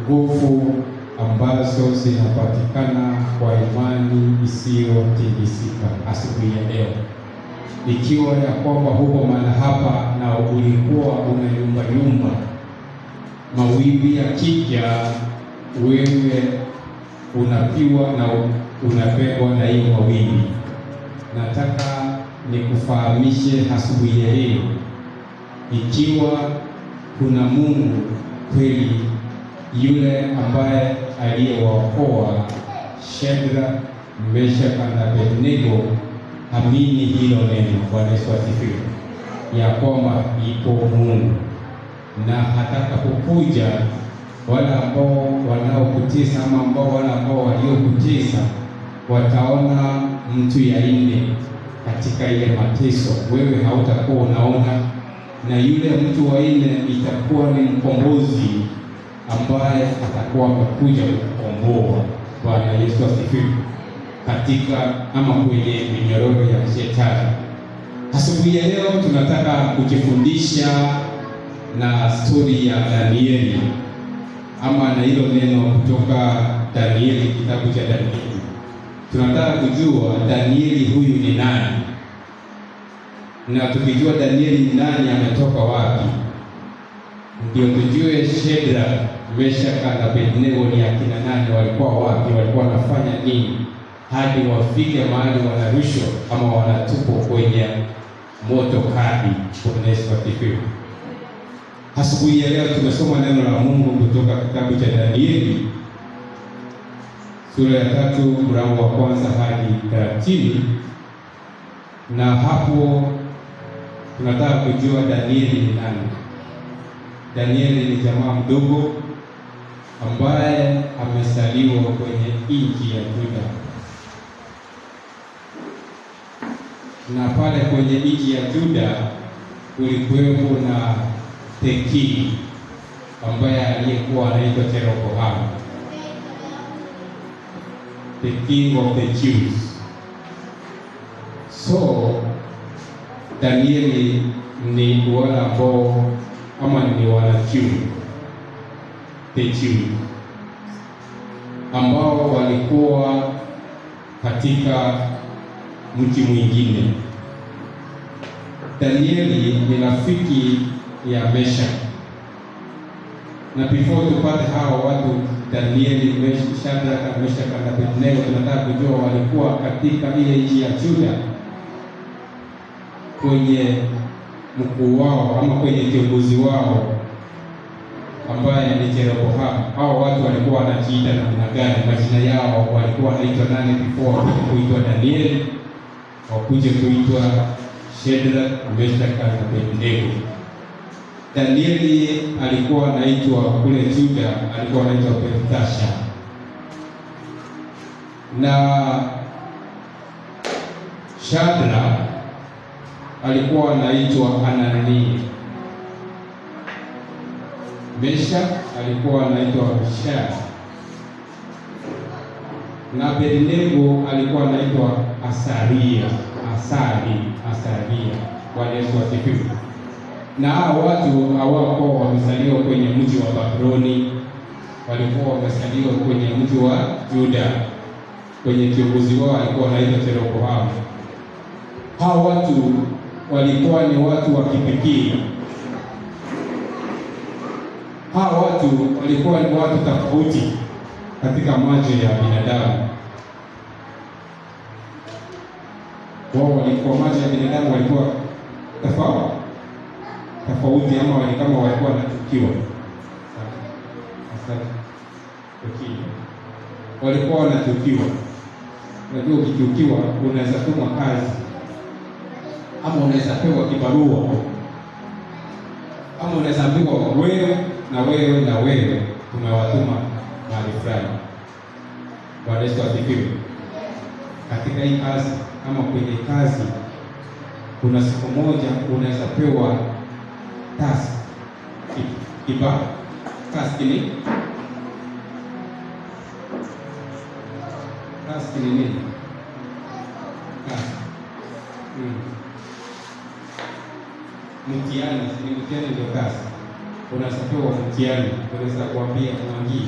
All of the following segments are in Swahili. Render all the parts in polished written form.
nguvu ambazo zinapatikana kwa imani isiyotikisika asubuhi ya leo, ikiwa ya kwamba huko maana hapa na ulikuwa unayumbayumba, mawimbi yakija, wewe unapiwa na unabebwa na hiyo mawimbi. Nataka nikufahamishe asubuhi ya leo, ikiwa kuna Mungu kweli, yule ambaye aliyewaokoa Shadraka, Meshaki na Abednego, amini hilo neno. Bwana Yesu asifiwe, ya kwamba ipo Mungu, na atakapokuja wale ambao wanaokutesa ama wale ambao waliokutesa wataona mtu ya nne katika ile mateso, wewe hautakuwa unaona, na yule mtu wa nne itakuwa ni mkombozi ambaye atakuwa amekuja kukomboa. Bwana Yesu asifiwe, katika ama kwenye minyororo ya shetani. Asubuhi ya leo tunataka kujifundisha na stori ya Danieli, ama na hilo neno kutoka Danieli, kitabu cha Danieli. Tunataka kujua Danieli huyu ni nani, na tukijua Danieli ni nani, ametoka wapi, ndio tujue Shadraka, Meshaki na Abednego ni akina nani, walikuwa wapi, walikuwa wanafanya nini hadi wafike mahali wanarushwa ama wanatupwa kwenye moto kali. Bwana Yesu asifiwe. Asubuhi ya leo tumesoma neno la Mungu kutoka kitabu cha Danieli sura ya 3 mlango wa kwanza hadi 30, na hapo tunataka kujua Danieli ni nani. Danieli ni jamaa mdogo ambaye amesaliwa kwenye nchi ya Juda, na pale kwenye nchi ya Juda kulikuwepo na the king ambaye aliyekuwa anaitwa Jeroboam, the king of the Jews. So Danieli ni wale ambao ama ni Wanajuu, the Jews ambao walikuwa katika mji mwingine. Danieli ni rafiki ya Meshaki, na before tupate hao watu Danieli, Shadraka, Meshaki na Abednego, tunataka kujua walikuwa katika ile nchi ya Juda kwenye mkuu wao ama kwenye kiongozi wao ambaye ni Jeroboam. Hao watu walikuwa wanajiita namna gani? Majina yao walikuwa wanaitwa nani before kuitwa Danieli, wakuje kuitwa Shadraka, Meshaki na Abednego? Danieli alikuwa anaitwa kule Juda, alikuwa anaitwa Belteshaza, na Shadraka alikuwa anaitwa Anania, Meshaki alikuwa anaitwa Shadraka, na Abednego alikuwa anaitwa Asaria. Bwana Yesu asifiwe. Na hao watu hawakuwa wamezaliwa kwenye mji wa Babiloni, walikuwa wamezaliwa kwenye mji wa Juda, kwenye kiongozi wao alikuwa anaitwa Jeroboam. Hao watu walikuwa ni watu wa kipekee. Hao watu walikuwa ni watu tofauti katika macho ya binadamu. Wao walikuwa macho ya binadamu walikuwa tofauti ama kama walikuwa wanachukiwa. Walikuwa wanachukiwa. Unajua ukichukiwa unaweza tumwa kazi, ama unaweza pewa kibarua, ama unaweza ambiwa wewe na wewe tumewatuma mahali fulani. Bwana Yesu asifiwe. Katika hii kazi ama kwenye kazi, kuna siku moja unaweza pewa task task ni nini? Mtihani ndio kazi. unasapewa mtihani, unaweza kuambia Mwangi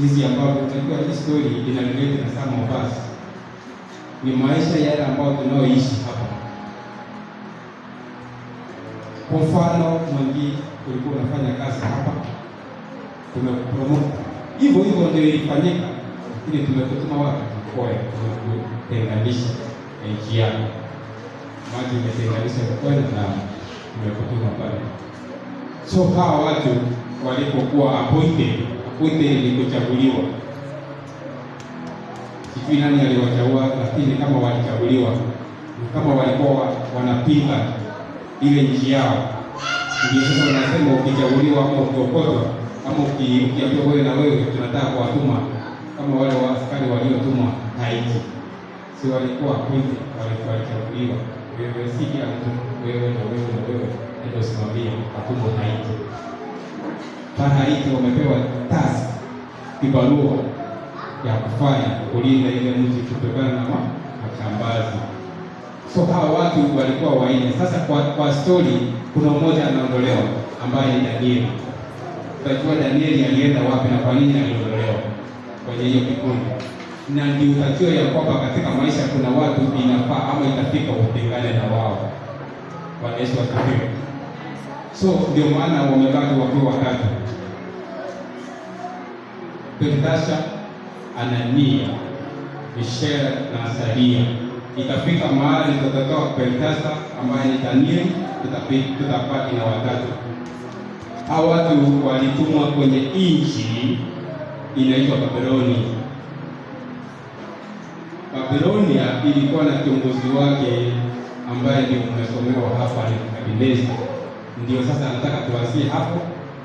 hizi ambavyo unajua hii story ina relate na some of us. Ni maisha yale ambayo tunaoishi hapa. Kwa mfano, Mwangi ulikuwa unafanya kazi hapa, tumekupromote. Hivyo ndio ilifanyika, lakini tumekutuma wapi? Kwa kutenganisha nchi yako. Maji imetenganisha kwa na tumekutuma pale. So hawa watu walipokuwa appointed ni kuchaguliwa. Sijui nani aliwachagua, lakini kama walichaguliwa, kama walikuwa wanapinga ile nchi yao. Ndio sasa wanasema ukichaguliwa ama ukiokotwa ama ukiambiwa wewe na wewe tunataka kuwatuma kama wale wa askari waliotumwa Haiti. Si walikuwa appointed, walichaguliwa. Wewe si ya mtu, wewe na wewe na wewe ndio simamia atumwa Haiti. Haiti wamepewa task, kibarua ya kufanya kulinda ile mji kutokana na majambazi. So hawa watu walikuwa wanne. Sasa kwa story kuna mmoja anaondolewa ambaye ni Danieli. Utajua Danieli alienda wapi na kwa nini aliondolewa kwenye hiyo kikundi. Na ndio utajua ya kwamba katika maisha kuna watu inafaa ama itafika utengane na wao. Bwana Yesu asifiwe. So ndio maana wamebaki wakiwa watatu. Belteshaza, Anania, Mishaeli na Azaria. Itafika mahali tutatoa Belteshaza ambaye ni Danieli, tutapaki na watatu. Hao watu walitumwa kwenye nchi inaitwa Babiloni. Babilonia ilikuwa na kiongozi wake ambaye ndio umesomewa hapa, ni Nebukadneza. Ndio sasa nataka tuanzie hapo.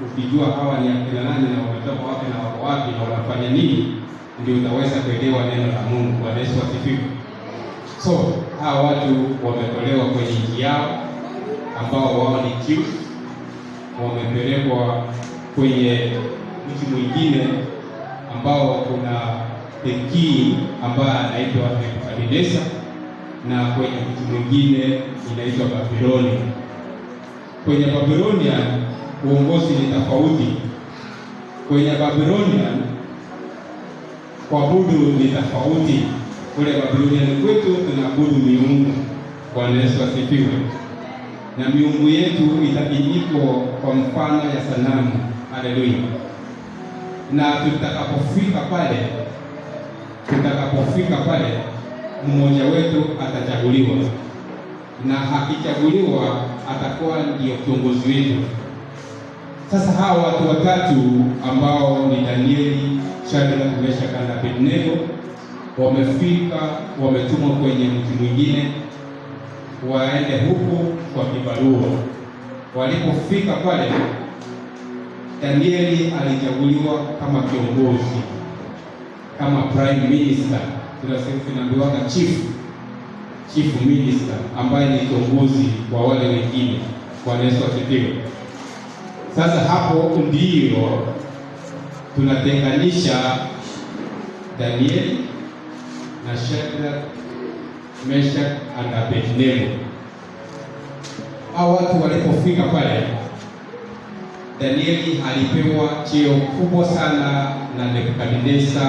Ukijua hawa ni akina nani na wametoka wapi na wako wapi na wanafanya nini, ndio utaweza kuelewa neno la Mungu. Bwana Yesu asifiwe. So hawa watu wametolewa kwenye nchi yao ambao wao ni Jews, wamepelekwa kwenye mji mwingine ambao kuna the king ambaye anaitwa Nebukadneza, na kwenye mji mwingine inaitwa Babiloni. Kwenye Babilonia uongozi ni tofauti. Kwenye Babilonia kuabudu ni tofauti. Kule Babilonia kwetu tunaabudu miungu. Bwana Yesu asifiwe. Na miungu yetu iko kwa mfano ya sanamu. Haleluya. Na tutakapofika pale mmoja wetu atachaguliwa, na akichaguliwa atakuwa ndio kiongozi wetu. Sasa hawa watu watatu ambao ni Danieli, Shadraka, Meshaki na Abednego wamefika, wametumwa kwenye mji mwingine waende huku kwa kibarua. Walipofika pale, Danieli alichaguliwa kama kiongozi, kama prime minister, tunaambiwa chief minister, ambaye ni kiongozi wa wale wengine. Bwana Yesu asifiwe. Sasa hapo ndio tunatenganisha Danieli na Shadraka, Meshaki na Abednego. Hao watu walipofika pale, Danieli alipewa cheo kubwa sana na Nebukadneza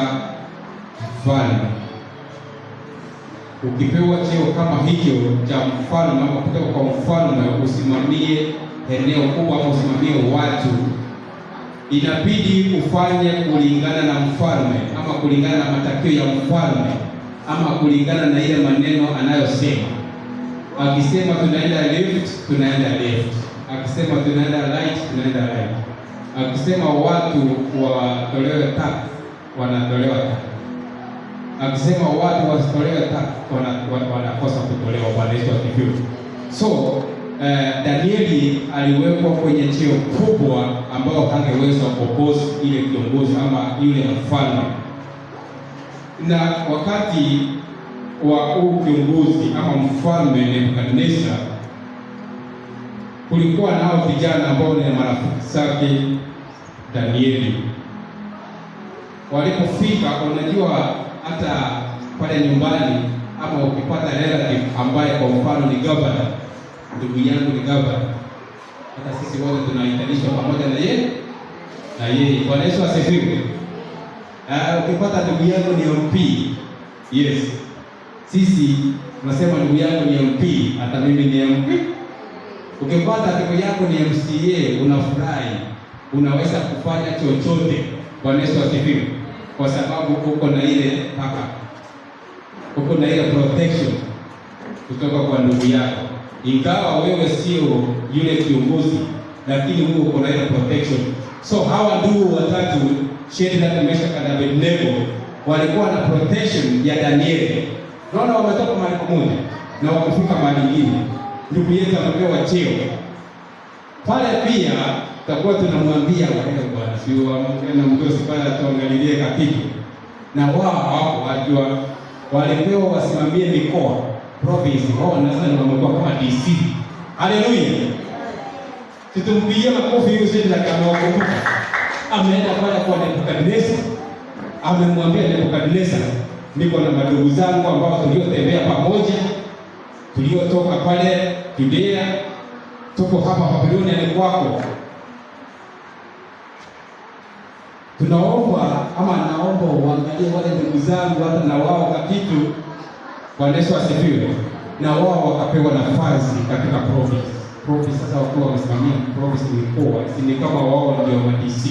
mfalme. Ukipewa cheo kama hicho cha mfalme ama kutoka kwa mfalme, usimamie eneo kubwa ama usimamie watu, inabidi ufanye kulingana na mfalme ama kulingana na matakio ya mfalme ama kulingana na ile maneno anayosema. Akisema tunaenda left, tunaenda left. Akisema tunaenda right, tunaenda right. Akisema watu watolewe tax, wanatolewa tax. Akisema watu wasitolewe tax, wanakosa kutolewa. Bwana Yesu asifiwe. So Danieli aliwekwa kwenye cheo kubwa ambao hangeweza kupose ile kiongozi ama yule mfalme. Na wakati wa kiongozi ama mfalme Nebukadneza, kulikuwa nao vijana ambao ni marafiki zake Danieli. Walipofika, unajua hata pale nyumbani ama ukipata relative ambaye kwa mfano ni governor, ndugu yangu ni governor, hata sisi wote tunahitanishwa pamoja na yeye. Bwana Yesu asifiwe. Ukipata ndugu yako ni MP, yes, sisi tunasema ndugu yako ni MP, hata mimi ni MP. Ukipata ndugu yako ni MCA, unafurahi, unaweza kufanya chochote. Bwana Yesu asifiwe, kwa sababu uko na ile hapa, uko na ile protection kutoka kwa ndugu yako. Ingawa wewe sio yule kiongozi, lakini wewe uko na ile protection. So hawa ndugu watatu, Shadraka, Meshaki na Abednego, walikuwa na protection ya Danieli. Naona wametoka mahali pamoja na wakafika mahali nyingine. Ndugu yetu anapewa cheo pale. Pia tutakuwa tunamwambia wale bwana, sio na mdosi pale tuangalilie kapitu, na wao hapo wajua walipewa wasimamie mikoa, province. Wao nadhani wamekuwa kama DC. Haleluya, tutumpigie makofi hiyo. Sasa kama wakumbuka, ameenda pale kwa Nebukadneza, amemwambia Nebukadneza, niko na madugu zangu ambao tuliotembea pamoja, tuliotoka pale Judea, tuko hapa Babiloni ni kwako. Tunaomba ama naomba uangalie wale ndugu zangu, hata na wao kakitu. Bwana Yesu asifiwe. Na wao wakapewa nafasi katika province. Sasa wakiwa wamesimamia province mikoa, si kama wao ndio wa DC.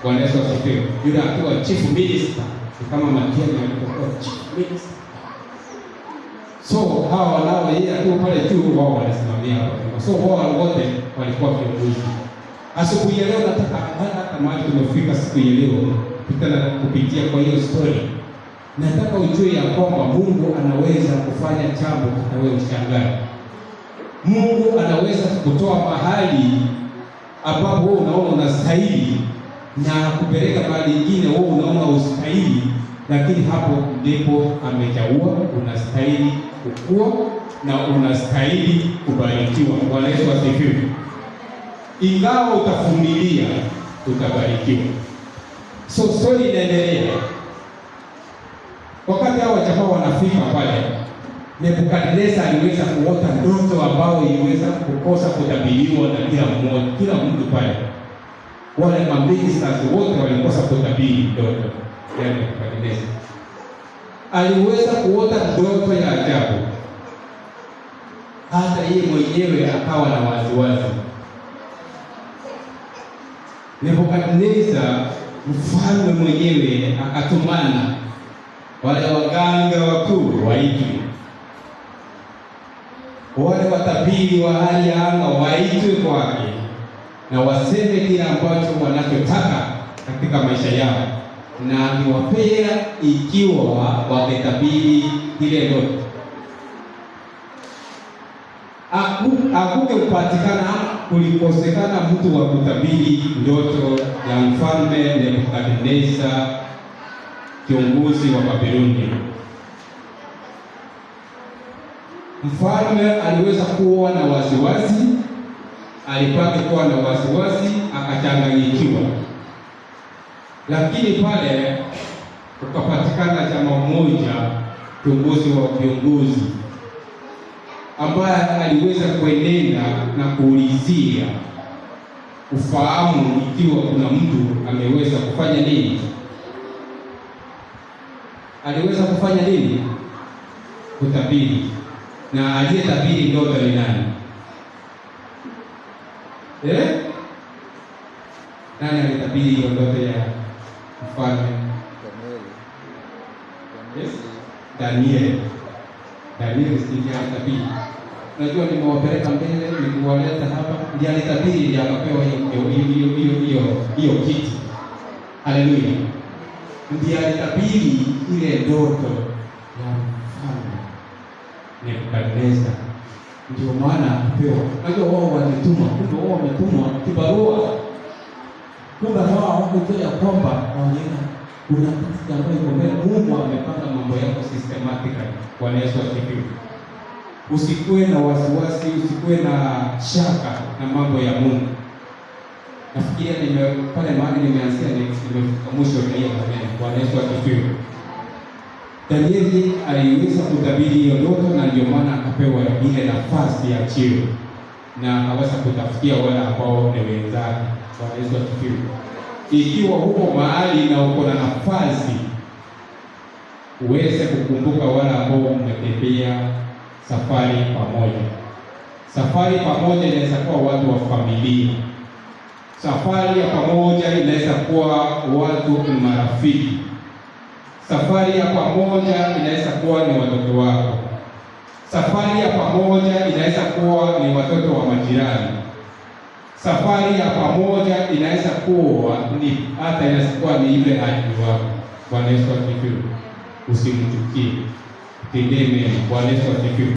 Bwana Yesu asifiwe. Yule akiwa chief minister kama Matiang'i alikuwa chief minister. So hawa wanao yeye akiwa pale juu, wao wanasimamia hapo. So wao wote walikuwa viongozi. Asubuhi ya leo nataka hata mahali tumefika siku ya leo, kupitia kwa hiyo story, nataka ujue ya kwamba Mungu anaweza kufanya jambo hata wewe ushangae. Mungu anaweza kukutoa mahali ambapo wewe unaona unastahili na kupeleka mahali nyingine wewe unaona ustahili, lakini hapo ndipo amejaua unastahili kukua na unastahili kubarikiwa. Bwana Yesu asifiwe. Ingawa utavumilia utabarikiwa. So story inaendelea. Wakati hao jamaa wanafika pale, Nebukadneza aliweza kuota ndoto ambao iliweza kukosa kutabiriwa na kila mtu pale. Wale maministers wote walikosa kutabiri ndoto ya Nebukadneza. Aliweza kuota ndoto ya ajabu, hata yeye mwenyewe akawa na wasiwasi. Nebukadneza mfalme mwenyewe akatumana wale waganga wakuu waitwe, wale watabiri wa hali ya anga waitwe kwake, na waseme kile ambacho wanachotaka katika maisha yao, na niwapea ikiwa wametabiri ile ndoto. Hakukupatikana, kulikosekana mtu wa kutabiri ndoto ya mfalme Nebukadneza, kiongozi wa Babiloni. Mfalme aliweza kuwa na wasiwasi, alipata kuwa na wasiwasi, akachanganyikiwa. Lakini pale ukapatikana jamaa mmoja, kiongozi wa viongozi, ambaye aliweza kuenenda na kuulizia ufahamu ikiwa kuna mtu ameweza kufanya nini. Aliweza kufanya nini? Kutabiri. Na aliyetabiri ndoto ni nani? Nani alitabiri hiyo ndoto ya mfalme? Danieli. Danieli ndiye alitabiri. Unajua nimewapeleka mbele, nikuwaleta hapa, ndiye alitabiri, ndiye akapewa hiyo kiti. Haleluya. Ndiye alitabiri ile ndoto ya mfalme Nebukadneza. Ndio maana akapewa. Unajua wao wametumwa, kumbe wao wametumwa kibarua. Kumbe wao hawakujua ya kwamba wanaenda kuna kitu ambacho iko mbele. Mungu amepanga mambo yako systematically. Bwana Yesu asifiwe. Usikuwe na wasiwasi, usikuwe na shaka na mambo ya Mungu. Nafikiria pale mahali nimeanzia nimefika mwisho wa hiyo maneno. Bwana Yesu asifiwe. Danieli aliweza kutabiri hiyo ndoto, na ndio maana akapewa ile nafasi ya cheo. na haweza kutafutia wale ambao ni wenzake. Bwana Yesu asifiwe. Ikiwa huko mahali na uko na nafasi, uweze kukumbuka wale ambao mmetembea safari pamoja. Safari pamoja inaweza kuwa watu wa familia. Safari ya pamoja inaweza kuwa watu marafiki. Safari ya pamoja inaweza kuwa ni watoto wako. Safari ya pamoja inaweza kuwa ni watoto wa majirani. Safari ya pamoja inaweza kuwa ni hata inaweza kuwa ni ile adui wako. Bwana Yesu asifiwe. Usimchukie, tendee mema. Bwana Yesu asifiwe.